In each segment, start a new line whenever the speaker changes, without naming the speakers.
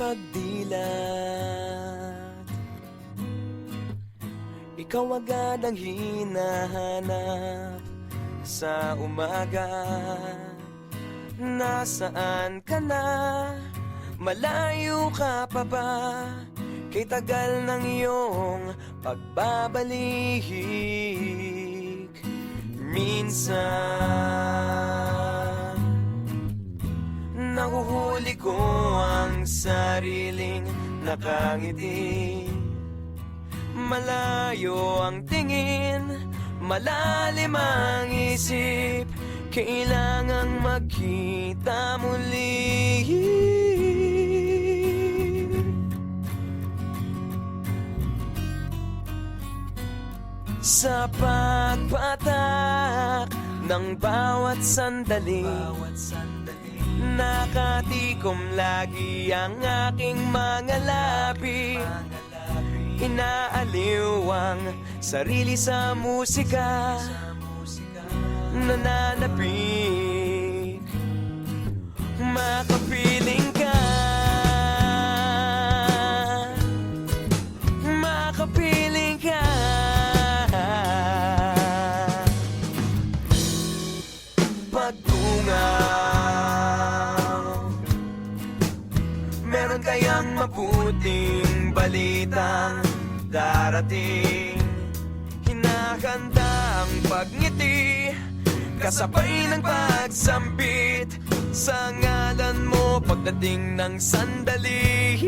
pagdilat. Ikaw agad ang hinahanap sa umaga. Nasaan ka na? Malayo ka pa ba? Kay tagal ng iyong pagbabalik. Minsan nahuhuli ko ang sariling nakangiti. Malayo ang tingin, malalim ang isip. Kailangang magkita muli. Sa pagpatak ng bawat sandali, nakatikom lagi ang aking mga labi. Inaaliw ang sarili sa musika, nananapik, makapiling ka, makapiling ka. Pagtungaw, meron kayang mabuting balitang darating. Hinahanda ang pagngiti, kasabay ng pagsambit sa ngalan mo pagdating ng sandali.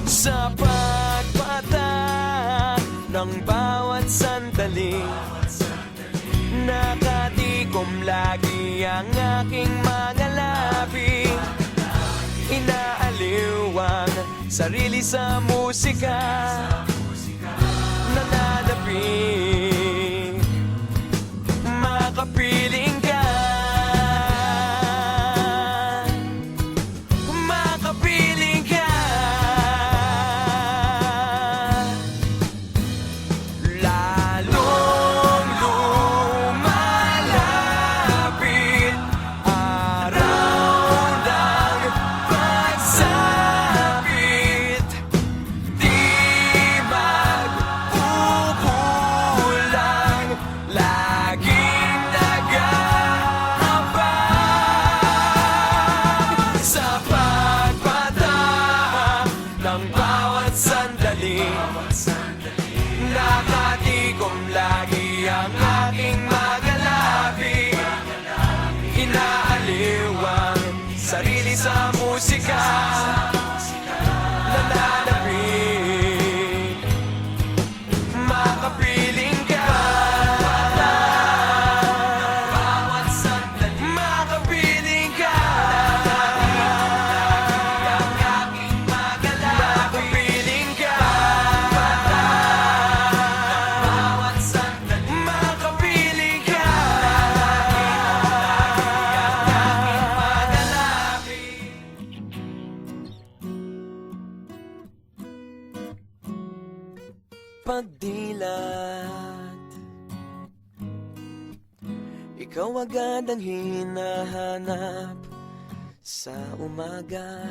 Sa pagpatak ng bawat sandali, nakatikom lagi ang aking mga labi. Inaaliw ang sarili sa musika, nananapik, makapiling ka, makapiling ka. Lalong lumalapit araw ng pagsapit, di magpupulang, laging nag-aabang. Sa pagpatak ng bawat sandali, nakatikom lagi ang aking mga labi. Inaaliw ang sarili sa musika, nananapik, makapiling ka, makapiling ka, makapiling ka, makapiling ka. Pagdilat, ikaw agad ang hinahanap sa umaga.